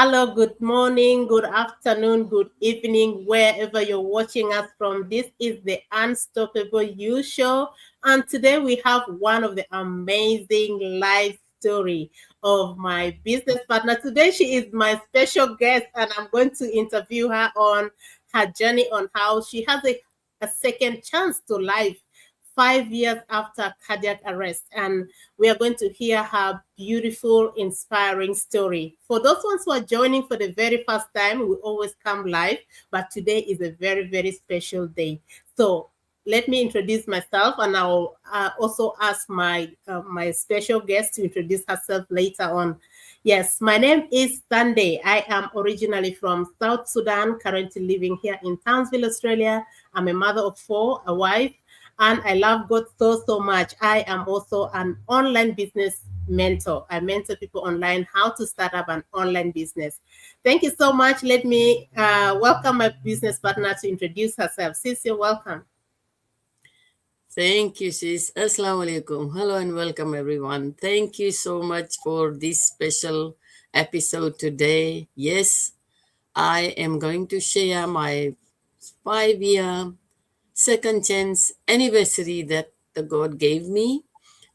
Hello, good morning, good afternoon, good evening, wherever you're watching us from. This is the Unstoppable You Show. And today we have one of the amazing life story of my business partner. Today she is my special guest, and I'm going to interview her on her journey on how she has a second chance to life 5 years after cardiac arrest. And we are going to hear her beautiful, inspiring story. For those ones who are joining for the very first time, we always come live, but today is a very, very special day. So let me introduce myself, and I'll also ask my special guest to introduce herself later on. Yes, my name is Sunday. I am originally from South Sudan, currently living here in Townsville, Australia. I'm a mother of four, a wife, and I love God so much. I am also an online business mentor. I mentor people online how to start up an online business. Thank you so much. Let me welcome my business partner to introduce herself. Sis, you're welcome. Thank you, sis. Assalamu alaikum. Hello and welcome, everyone. Thank you so much for this special episode today. Yes, I am going to share my 5 year second chance anniversary that the God gave me.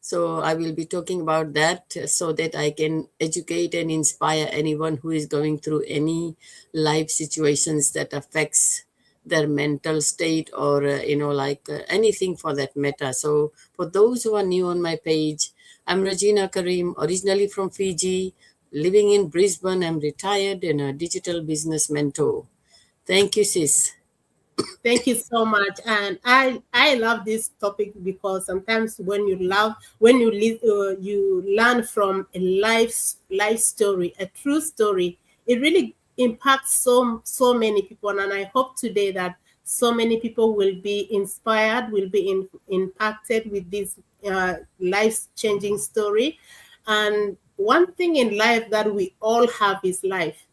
So I will be talking about that so that I can educate and inspire anyone who is going through any life situations that affects their mental state or anything for that matter. So for those who are new on my page, I'm Regina Karim, originally from Fiji, living in Brisbane. I'm retired and a digital business mentor. Thank you, sis. Thank you so much. And I love this topic because sometimes when you learn from a life story, a true story, it really impacts so many people. And I hope today that so many people will be inspired, will be impacted with this life changing story. And one thing in life that we all have is life,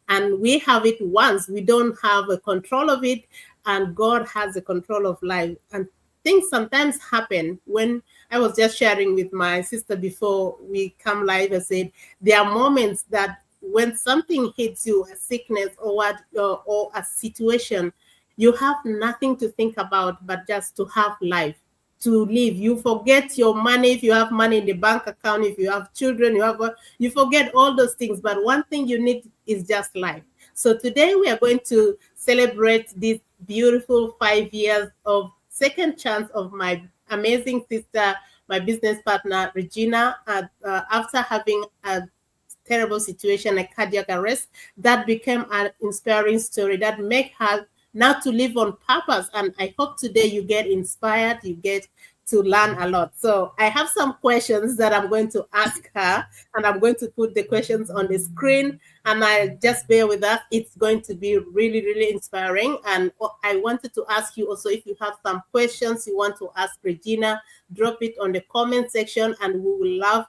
and we have it once. We don't have a control of it, and God has the control of life. And things sometimes happen. When I was just sharing with my sister before we come live, I said there are moments that when something hits you, a sickness or a situation, you have nothing to think about but just to have life, to live. You forget your money, if you have money in the bank account, if you have children, you forget all those things. But one thing you need is just life. So today we are going to celebrate this beautiful 5 years of second chance of my amazing sister, my business partner Regina, after having a terrible situation, a cardiac arrest, that became an inspiring story that make her now to live on purpose. And I hope today you get inspired, you get to learn a lot. So I have some questions that I'm going to ask her, and I'm going to put the questions on the screen. And I just bear with us. It's going to be really, really inspiring. And I wanted to ask you also, if you have some questions you want to ask Regina, drop it on the comment section, and we will love,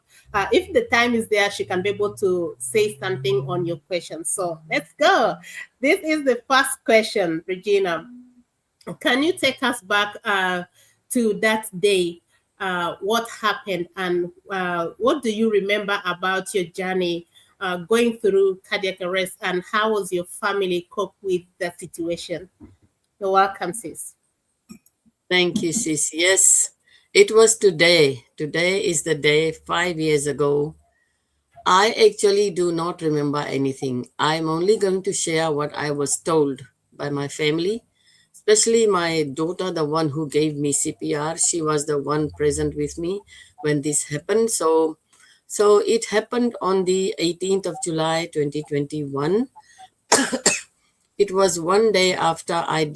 if the time is there, she can be able to say something on your questions. So let's go. This is the first question, Regina. Can you take us back to that day? What happened, and what do you remember about your journey going through cardiac arrest, and how was your family cope with the situation? You're welcome, sis. Thank you, sis. Yes, it was today. Today is the day 5 years ago. I actually do not remember anything. I'm only going to share what I was told by my family, especially my daughter, the one who gave me CPR. She was the one present with me when this happened. So it happened on the 18th of July 2021. It was one day after I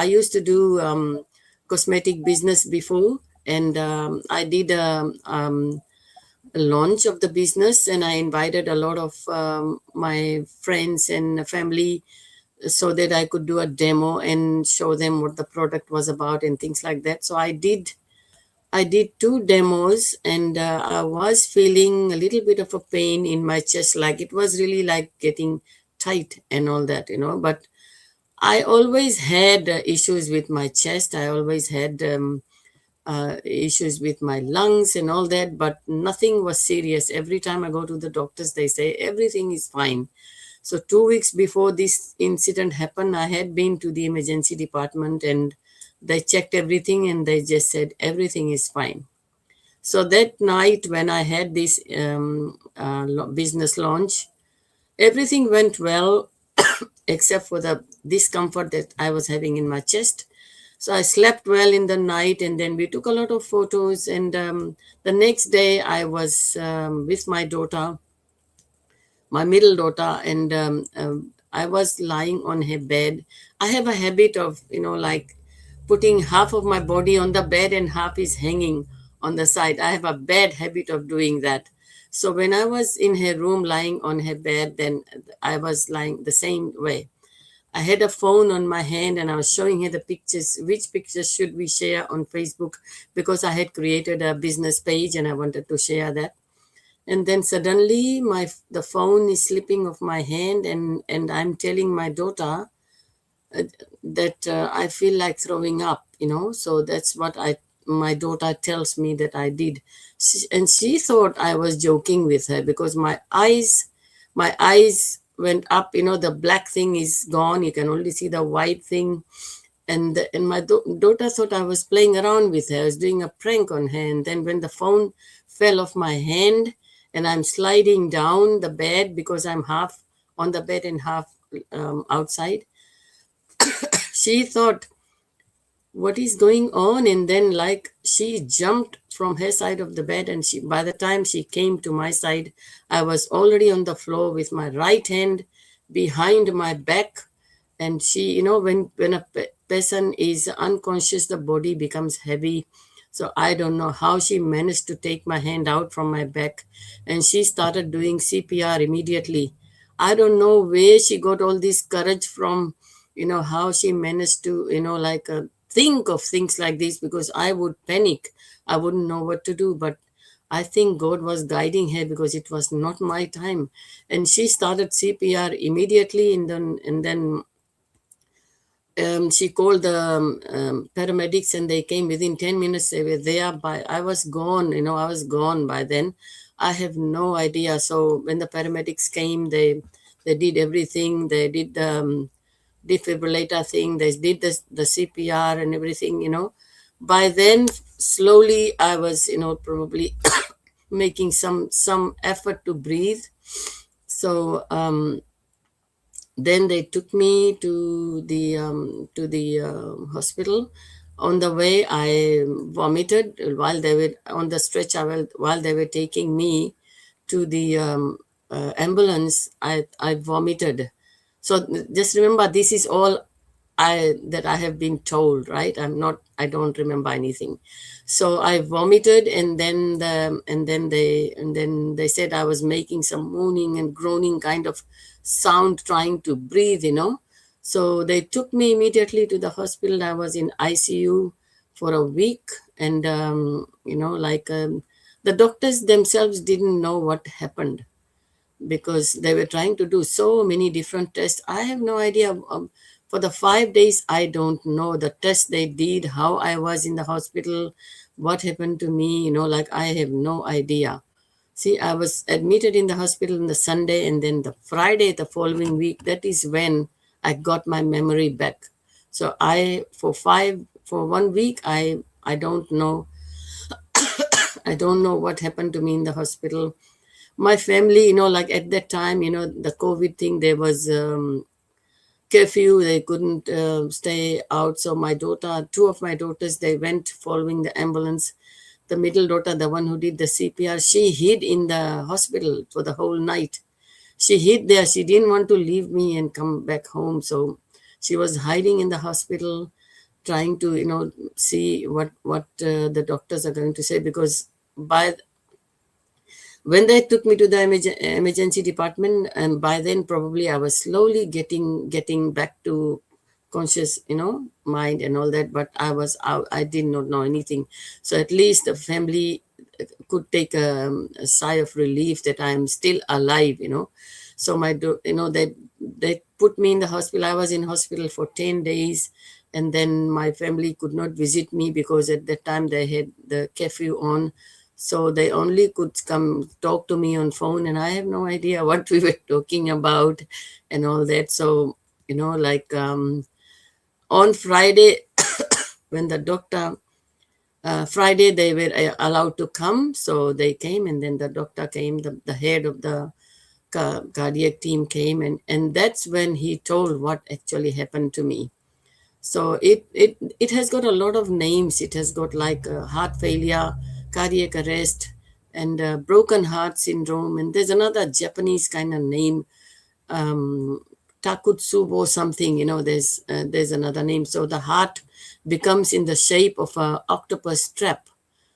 used to do cosmetic business before, and I did a launch of the business, and I invited a lot of my friends and family so that I could do a demo and show them what the product was about and things like that. So I did two demos, and I was feeling a little bit of a pain in my chest, like it was really like getting tight and all that. But I always had issues with my chest. I always had issues with my lungs and all that, but nothing was serious. Every time I go to the doctors, they say everything is fine. So 2 weeks before this incident happened, I had been to the emergency department and they checked everything and they just said everything is fine. So that night when I had this business launch, everything went well except for the discomfort that I was having in my chest. So I slept well in the night, and then we took a lot of photos. And the next day, I was with my daughter, my middle daughter, and I was lying on her bed. I have a habit of, like putting half of my body on the bed and half is hanging on the side. I have a bad habit of doing that. So when I was in her room lying on her bed, then I was lying the same way. I had a phone on my hand and I was showing her the pictures. Which pictures should we share on Facebook? Because I had created a business page and I wanted to share that. And then suddenly the phone is slipping off my hand, and I'm telling my daughter that I feel like throwing up, So that's what my daughter tells me that I did. And she thought I was joking with her because my eyes went up, the black thing is gone. You can only see the white thing. And my daughter thought I was playing around with her. I was doing a prank on her. And then when the phone fell off my hand and I'm sliding down the bed because I'm half on the bed and half outside, she thought, what is going on? And then she jumped from her side of the bed, and by the time she came to my side, I was already on the floor with my right hand behind my back. And she, when a person is unconscious, the body becomes heavy. So I don't know how she managed to take my hand out from my back, and she started doing CPR immediately. I don't know where she got all this courage from, how she managed to, think of things like this, because I would panic. I wouldn't know what to do. But I think God was guiding her because it was not my time. And she started CPR immediately, and then she called the paramedics, and they came within 10 minutes. They were there. I was gone, I was gone by then. I have no idea. So when the paramedics came, they did everything. They did the defibrillator thing. They did the CPR and everything. By then, slowly, I was, probably making some effort to breathe. So then they took me to the hospital. On the way, I vomited while they were on the stretcher. While they were taking me to the ambulance, I vomited. So just remember, this is all that I have been told, right? I don't remember anything. So I vomited, and then they said I was making some moaning and groaning kind of sound trying to breathe. So they took me immediately to the hospital. I was in ICU for a week, and the doctors themselves didn't know what happened, because they were trying to do so many different tests. I have no idea. For the 5 days, I don't know the tests they did, how I was in the hospital, what happened to me, I have no idea. See, I was admitted in the hospital on the Sunday, and then the Friday, the following week, that is when I got my memory back. So for 1 week, I don't know. I don't know what happened to me in the hospital. My family, at that time, the COVID thing, there was curfew. They couldn't stay out. So two of my daughters, they went following the ambulance. The middle daughter, the one who did the CPR, she hid in the hospital for the whole night. She hid there. She didn't want to leave me and come back home. So she was hiding in the hospital, trying to, see what the doctors are going to say, because when they took me to the emergency department, and by then probably I was slowly getting back to conscious, mind and all that, but I did not know anything. So at least the family could take a sigh of relief that I'm still alive, So they put me in the hospital. I was in hospital for 10 days, and then my family could not visit me because at that time they had the curfew on. So they only could come talk to me on phone, and I have no idea what we were talking about and all that. So, like on Friday, when the doctor, Friday they were allowed to come, so they came, and then the doctor came, the head of the cardiac team came, and that's when he told what actually happened to me. So it has got a lot of names. It has got like heart failure, cardiac arrest, and broken heart syndrome. And there's another Japanese kind of name, um, Takotsubo something. There's another name. So the heart becomes in the shape of a octopus trap.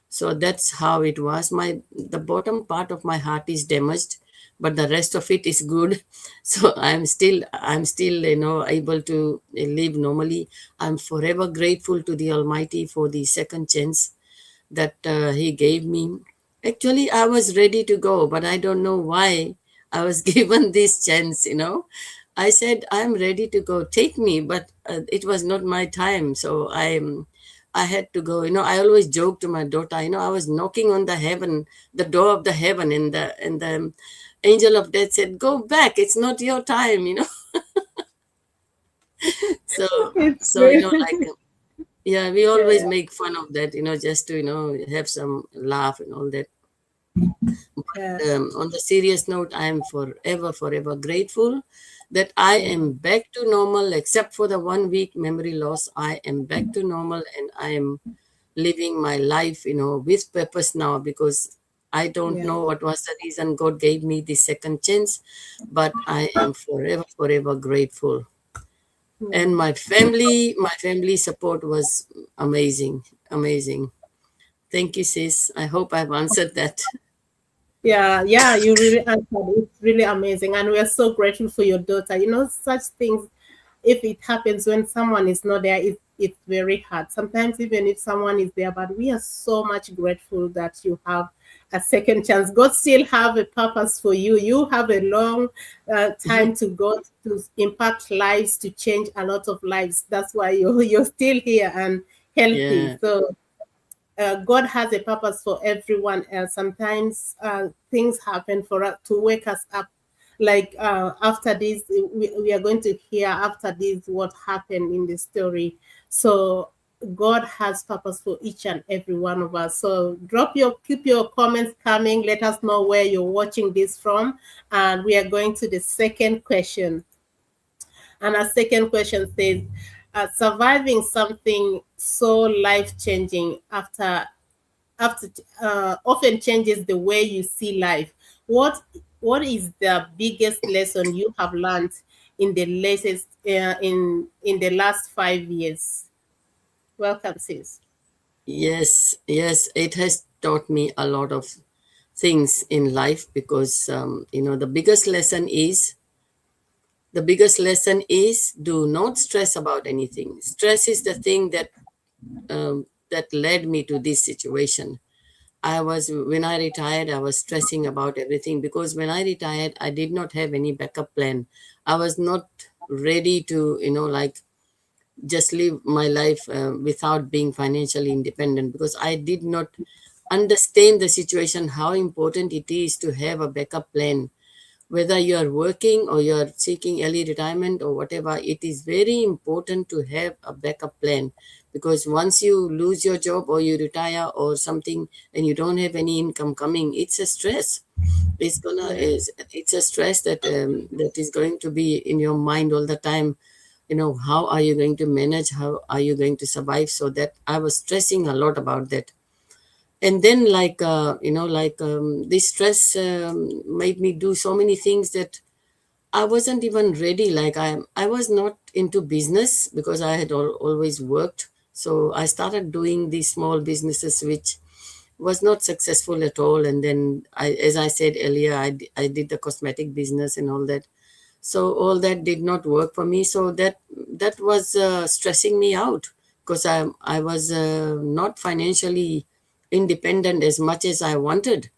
So that's how it was. The bottom part of my heart is damaged, but the rest of it is good. So I'm still able to live normally. I'm forever grateful to the Almighty for the second chance that He gave me. Actually, I was ready to go, but I don't know why I was given this chance. I said, I'm ready to go, take me, but it was not my time. So I had to go. I always joke to my daughter, I was knocking on the door of the heaven, and the angel of death said, go back, it's not your time. So, It's so, very, like, yeah, we always yeah, make fun of that, just to, have some laugh and all that. yeah, On the serious note, I am forever, forever grateful that I yeah, am back to normal, except for the 1 week memory loss. I am back to normal, and I am living my life, with purpose now, because I don't yeah. know what was the reason God gave me the second chance, but I am forever, forever grateful. And Mm. my family support was amazing, amazing. Thank you, sis. I hope I've answered that. Yeah, yeah, you really answered. It's really amazing. And we are so grateful for your daughter. Such things, if it happens when someone is not there, it's very hard. Sometimes, even if someone is there, but we are so much grateful that you have a second chance. God still have a purpose for you. You have a long time to go to impact lives, to change a lot of lives. That's why you're still here and healthy. Yeah. So God has a purpose for everyone else. Sometimes things happen for us to wake us up. Like after this, we are going to hear after this what happened in the story. So God has purpose for each and every one of us. So keep your comments coming. Let us know where you're watching this from, and we are going to the second question. And our second question says, surviving something so life changing after often changes the way you see life. What is the biggest lesson you have learned in the latest in the last 5 years? Welcome, sis. Yes, yes, it has taught me a lot of things in life, because the biggest lesson is do not stress about anything. Stress is the thing that led me to this situation. When I retired, I was stressing about everything, because when I retired, I did not have any backup plan. I was not ready to, like, just live my life without being financially independent, because I did not understand the situation, how important it is to have a backup plan. Whether you are working or you are seeking early retirement or whatever, it is very important to have a backup plan, because once you lose your job or you retire or something and you don't have any income coming, it's a stress. Yeah, It's a stress that is going to be in your mind all the time. How are you going to manage, how are you going to survive? So that I was stressing a lot about that. And then, like, this stress made me do so many things that I wasn't even ready. Like, I was not into business, because I had always worked. So I started doing these small businesses, which was not successful at all. And then, as I said earlier, I did the cosmetic business and all that. So all that did not work for me. So that was stressing me out, because I was not financially independent as much as I wanted,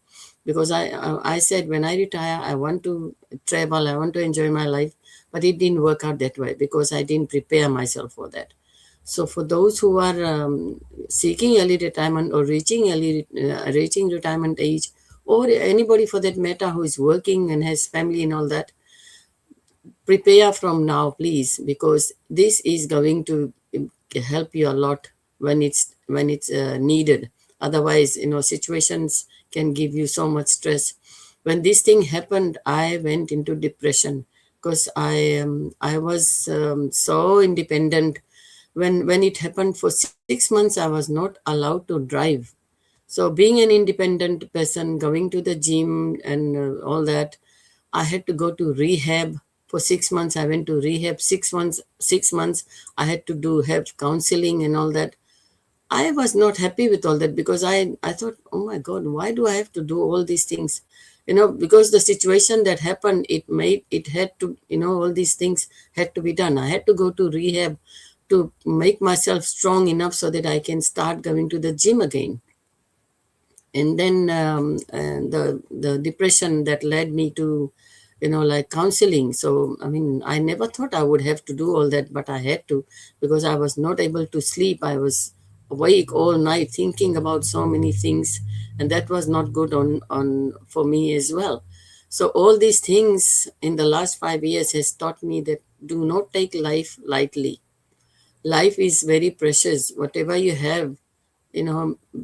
because I said, when I retire, I want to travel, I want to enjoy my life. But it didn't work out that way, because I didn't prepare myself for that. So for those who are seeking early retirement or reaching retirement age, or anybody for that matter who is working and has family and all that, prepare from now, please, because this is going to help you a lot when it's needed. Otherwise, situations can give you so much stress. When this thing happened, I went into depression because I was so independent. When it happened, for 6 months I was not allowed to drive. So being an independent person, going to the gym and all that, I had to go to rehab for 6 months. I went to rehab 6 months. 6 months I had to have counseling and all that. I was not happy with all that because I thought, oh my God, why do I have to do all these things? Because the situation that happened, it had to, all these things had to be done. I had to go to rehab to make myself strong enough so that I can start going to the gym again. And then and the depression that led me to like counseling. So I mean, I never thought I would have to do all that, but I had to, because I was not able to sleep. I was awake all night thinking about so many things, and that was not good on for me as well. So all these things in the last 5 years has taught me that do not take life lightly. Life is very precious. Whatever you have,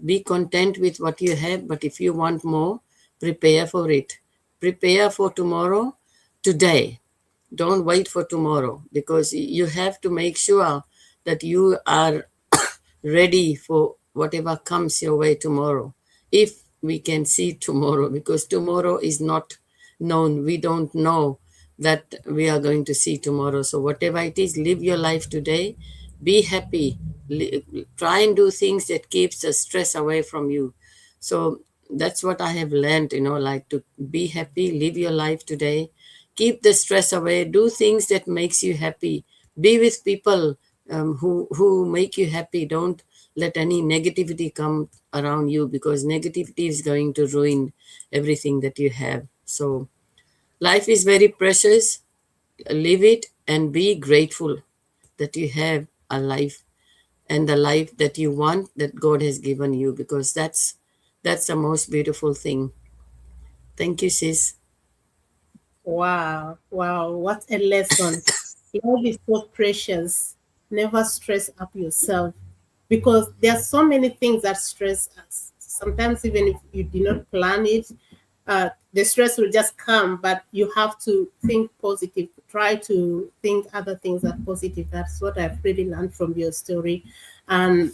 be content with what you have. But if you want more, prepare for it. Prepare for tomorrow today. Don't wait for tomorrow, because you have to make sure that you are ready for whatever comes your way tomorrow, if we can see tomorrow, because tomorrow is not known. We don't know that we are going to see tomorrow. So whatever it is, live your life today. Be happy. Try and do things that keeps the stress away from you. So that's what I have learned, like to be happy, live your life today, keep the stress away, do things that makes you happy, be with people who make you happy. Don't let any negativity come around you, because negativity is going to ruin everything that you have. So life is very precious. Live it and be grateful that you have a life, and the life that you want, that God has given you, because that's the most beautiful thing. Thank you, sis. Wow, wow, what a lesson. Love is so precious. Never stress up yourself, because there are so many things that stress us. Sometimes, even if you did not plan it, the stress will just come, but you have to think positive. Try to think other things that are positive. That's what I've really learned from your story. And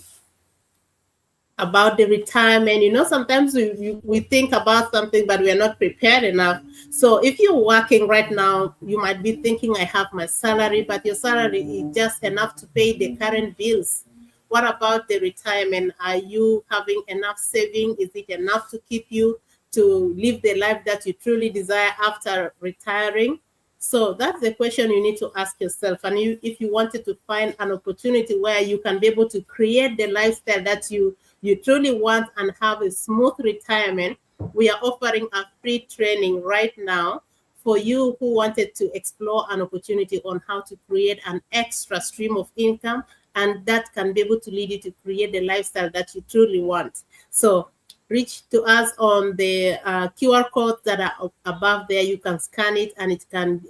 about the retirement, sometimes we think about something, but we are not prepared enough. So if you're working right now, you might be thinking, I have my salary, but your salary is just enough to pay the current bills. What about the retirement? Are you having enough saving? Is it enough to keep you to live the life that you truly desire after retiring? So that's the question you need to ask yourself. And if you wanted to find an opportunity where you can be able to create the lifestyle that you truly want and have a smooth retirement, we are offering a free training right now for you who wanted to explore an opportunity on how to create an extra stream of income, and that can be able to lead you to create the lifestyle that you truly want. So reach to us on the QR codes that are above there. You can scan it, and it can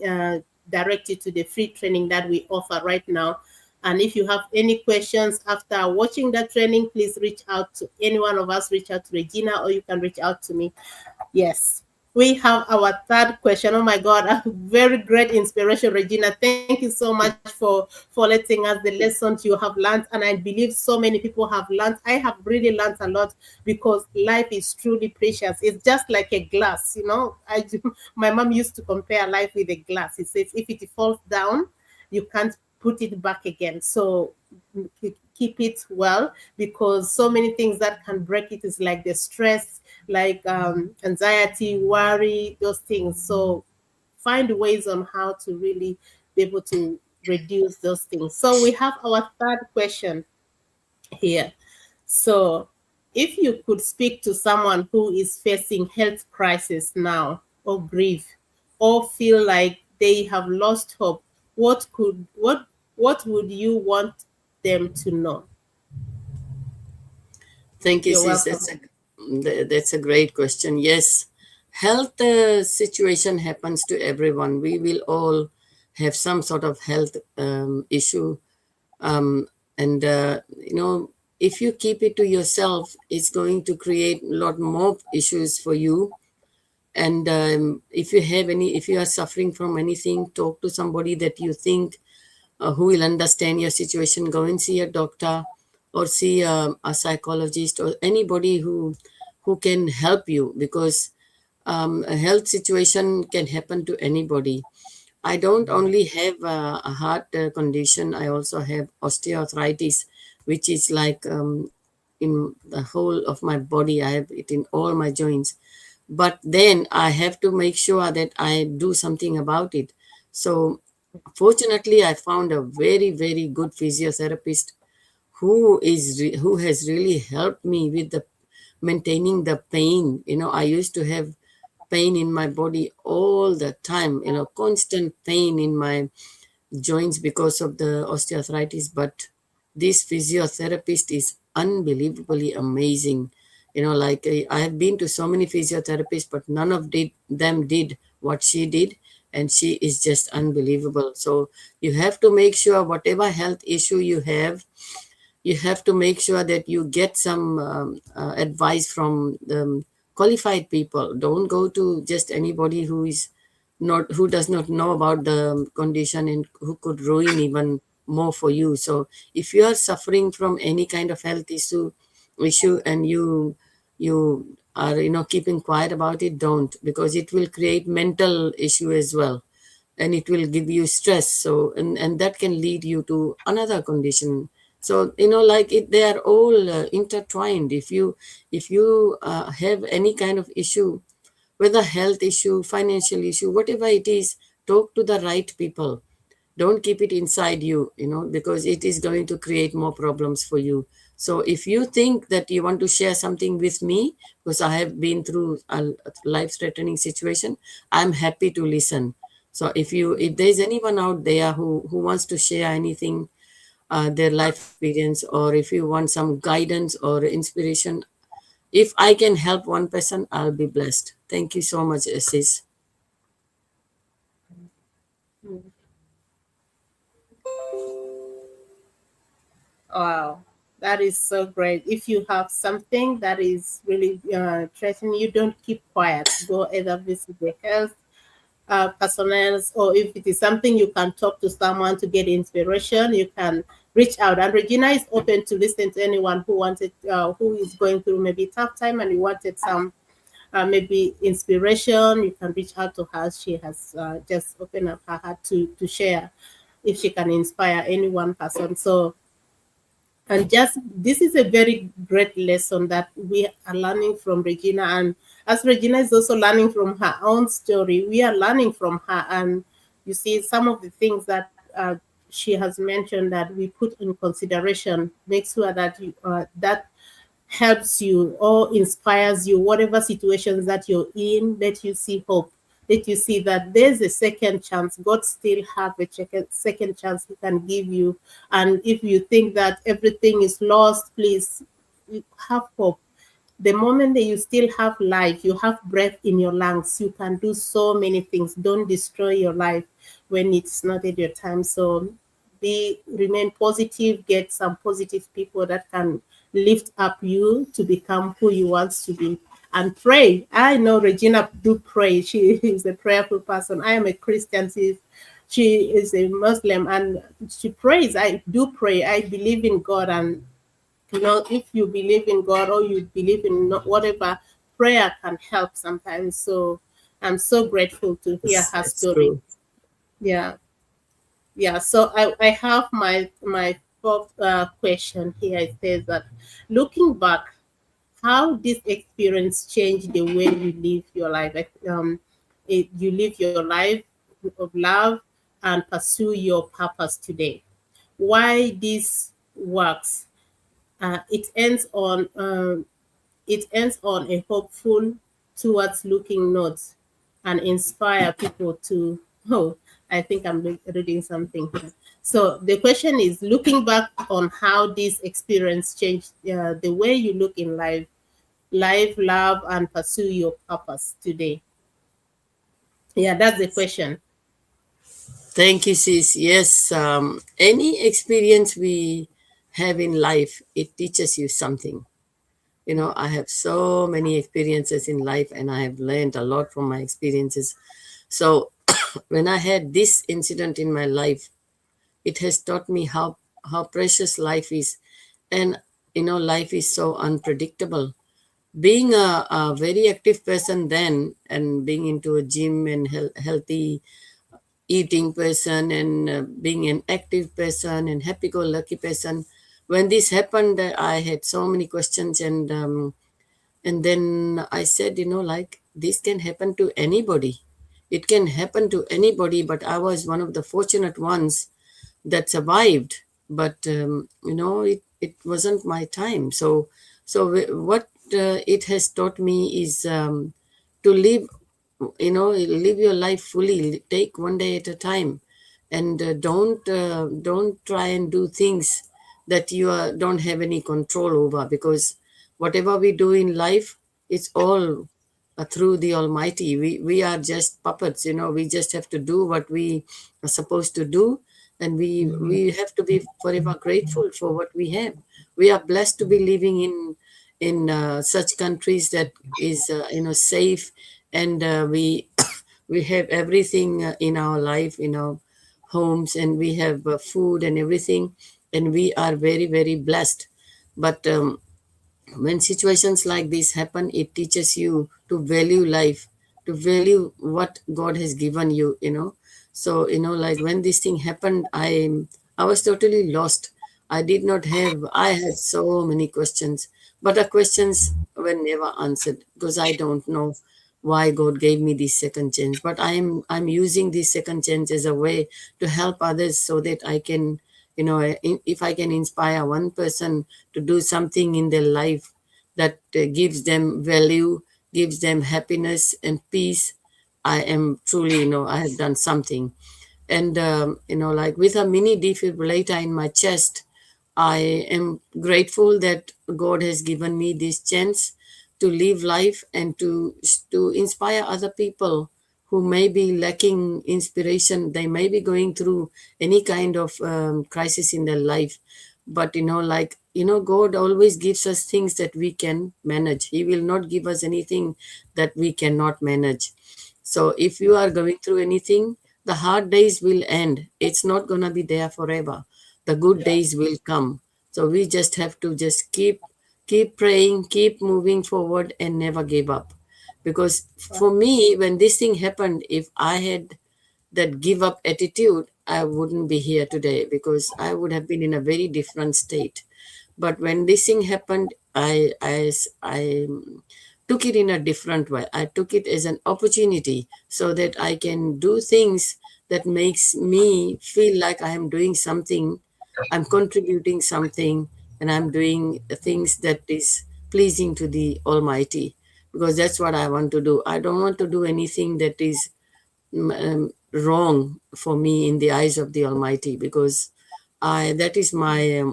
direct you to the free training that we offer right now. And if you have any questions after watching that training, please reach out to any one of us. Reach out to Regina, or you can reach out to me. Yes. We have our third question. Oh my God, a very great inspiration, Regina. Thank you so much for letting us the lessons you have learned. And I believe so many people have learned. I have really learned a lot, because life is truly precious. It's just like a glass, my mom used to compare life with a glass. It says if it falls down, you can't put it back again. So keep it well, because so many things that can break it is like the stress, like anxiety, worry, those things. So find ways on how to really be able to reduce those things. So we have our third question here. So if you could speak to someone who is facing health crisis now, or grief, or feel like they have lost hope, what would you want them to know? Thank you, You're sis. welcome. That's a great question. Yes, health situation happens to everyone. We will all have some sort of health issue, um, and if you keep it to yourself, it's going to create a lot more issues for you. And if you are suffering from anything, talk to somebody that you think who will understand your situation. Go and see a doctor, or see a psychologist, or anybody who can help you, because a health situation can happen to anybody. I don't only have a heart condition, I also have osteoarthritis, which is like in the whole of my body. I have it in all my joints. But then I have to make sure that I do something about it. So fortunately, I found a very, very good physiotherapist who has really helped me with the maintaining the pain. I used to have pain in my body all the time, constant pain in my joints because of the osteoarthritis. But this physiotherapist is unbelievably amazing. Like I have been to so many physiotherapists, but none of them did what she did. And she is just unbelievable. So you have to make sure whatever health issue you have to make sure that you get some advice from qualified people. Don't go to just anybody who does not know about the condition, and who could ruin even more for you. So if you are suffering from any kind of health issue, and you are keeping quiet about it, don't, because it will create mental issue as well, and it will give you stress. So and that can lead you to another condition. So like they are all intertwined. If you have any kind of issue, whether health issue, financial issue, whatever it is, talk to the right people. Don't keep it inside you, because it is going to create more problems for you. So if you think that you want to share something with me, because I have been through a life threatening situation, I'm happy to listen. So if there's anyone out there who wants to share anything, their life experience, or if you want some guidance or inspiration, if I can help one person, I'll be blessed. Thank you so much, sis. Wow, that is so great. If you have something that is really threatening you, don't keep quiet. Go either visit the health personnel, or if it is something you can talk to someone to get inspiration, you can reach out. And Regina is open to listen to anyone who is going through maybe tough time and you wanted some maybe inspiration. You can reach out to her. She has just opened up her heart to share if she can inspire any one person. So, and just this is a very great lesson that we are learning from Regina. And as Regina is also learning from her own story, we are learning from her. And you see, some of the things that she has mentioned that we put in consideration, make sure that that helps you or inspires you, whatever situations that you're in, let you see hope. Let you see that there's a second chance. God still have a second chance He can give you. And if you think that everything is lost, please have hope. The moment that you still have life, you have breath in your lungs, you can do so many things. Don't destroy your life when it's not at your time. So remain positive, get some positive people that can lift up you to become who you want to be. And pray. I know Regina do pray. She is a prayerful person. I am a Christian. She is a Muslim and she prays. I do pray. I believe in God, and if you believe in God or you believe in whatever, prayer can help sometimes. So I'm so grateful to hear Yes, her it's story. true. Yeah, yeah. So I have my fourth question here. It says that looking back, how this experience changed the way you live your life. Like, you live your life of love and pursue your purpose today. Why this works? It ends on a hopeful towards looking north and inspire people to oh, I think I'm reading something here. So the question is, looking back on how this experience changed the way you look in life, love, and pursue your purpose today. Yeah, that's the question. Thank you, sis. Yes, any experience we have in life, it teaches you something. You know, I have so many experiences in life and I have learned a lot from my experiences. So when I had this incident in my life, it has taught me how precious life is. And you know, life is so unpredictable. Being a very active person then, and being into a gym and healthy eating person, and being an active person and happy-go-lucky person, when this happened, I had so many questions. And then I said, you know, like, this can happen to anybody. It can happen to anybody, but I was one of the fortunate ones that survived. But you know, it wasn't my time. What it has taught me is to live, you know, live your life fully, take one day at a time, and don't try and do things that you don't have any control over, because whatever we do in life, it's all through the Almighty. We are just puppets, you know. We just have to do what we are supposed to do, and we have to be forever grateful for what we have. We are blessed to be living in such countries that is you know, safe, and we we have everything in our life, in our homes, and we have food and everything, and we are very, very blessed. But when situations like this happen, it teaches you to value life, to value what God has given you, you know. So you know, like, when this thing happened, I was totally lost. I had so many questions, but the questions were never answered, because I don't know why God gave me this second chance. But I'm using this second chance as a way to help others, so that I can, you know, if I can inspire one person to do something in their life that gives them value, gives them happiness and peace, I am truly, you know, I have done something. And you know, like, with a mini defibrillator in my chest, I am grateful that God has given me this chance to live life, and to inspire other people who may be lacking inspiration. They may be going through any kind of crisis in their life, but you know, like, you know, God always gives us things that we can manage. He will not give us anything that we cannot manage. So if you are going through anything, the hard days will end. It's not going to be there forever. The good days will come. So we just have to just keep praying, keep moving forward, and never give up. Because for me, when this thing happened, if I had that give up attitude, I wouldn't be here today, because I would have been in a very different state. But when this thing happened, I took it in a different way. I took it as an opportunity, so that I can do things that makes me feel like I am doing something, I'm contributing something, and I'm doing things that is pleasing to the Almighty, because that's what I want to do. I don't want to do anything that is wrong for me in the eyes of the Almighty, because I that is my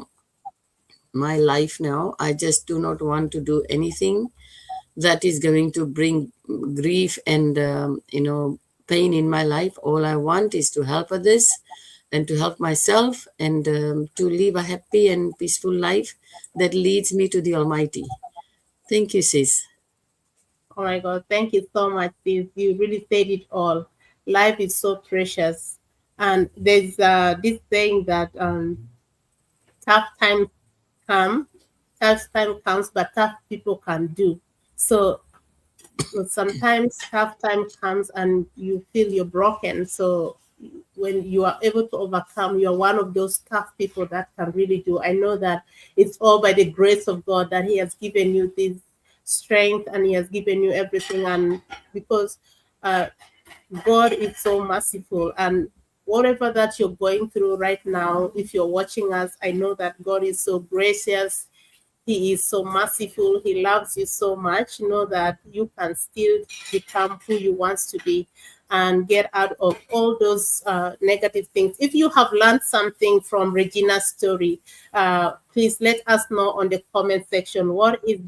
life now. I just do not want to do anything that is going to bring grief and you know, pain in my life. All I want is to help others, and to help myself, and to live a happy and peaceful life that leads me to the Almighty. Thank you, sis. Oh my God, thank you so much, sis. You really said it all. Life is so precious. And there's this saying that tough times come, tough time comes, but tough people can do. So sometimes tough time comes and you feel you're broken. So when you are able to overcome, you're one of those tough people that can really do. I know that it's all by the grace of God that He has given you this strength and He has given you everything. And because uh, God is so merciful, and whatever that you're going through right now, if you're watching us, I know that God is so gracious. He is so merciful. He loves you so much. Know that you can still become who you want to be. and get out of all those negative things. If you have learned something from Regina's story, please let us know on the comment section. What is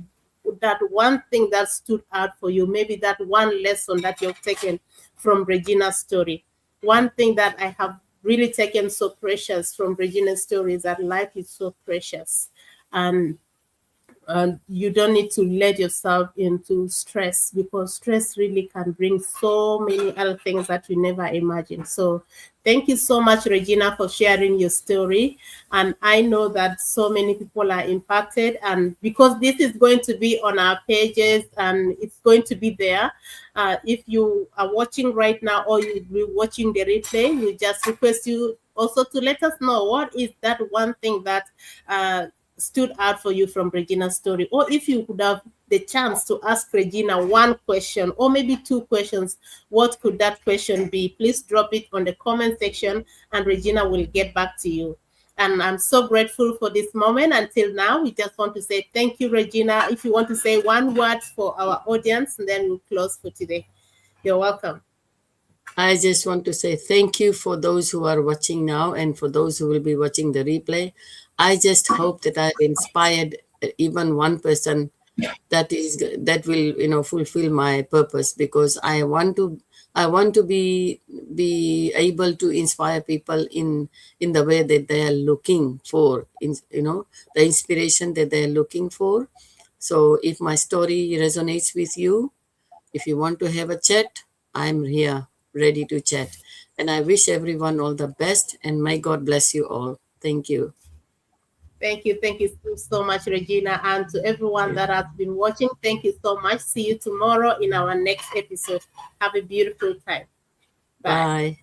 that one thing that stood out for you? Maybe that one lesson that you've taken from Regina's story. One thing that I have really taken so precious from Regina's story is that life is so precious, and you don't need to let yourself into stress, because stress really can bring so many other things that you never imagined. So thank you so much, Regina, for sharing your story. And I know that so many people are impacted, and because this is going to be on our pages and it's going to be there, if you are watching right now or you'll be watching the replay, we just request you also to let us know what is that one thing that stood out for you from Regina's story. Or if you could have the chance to ask Regina one question or maybe two questions, what could that question be? Please drop it on the comment section and Regina will get back to you. And I'm so grateful for this moment. Until now, we just want to say thank you, Regina. If you want to say one word for our audience, and then we'll close for today. You're welcome. I just want to say thank you for those who are watching now and for those who will be watching the replay. I just hope that I've inspired even one person that will fulfill my purpose, because I want to be able to inspire people in the way that they are looking for, the inspiration that they are looking for. So if my story resonates with you, if you want to have a chat, I'm here ready to chat. And I wish everyone all the best, and may God bless you all. Thank you. Thank you. Thank you so much, Regina. And to everyone that has been watching, thank you so much. See you tomorrow in our next episode. Have a beautiful time. Bye. Bye.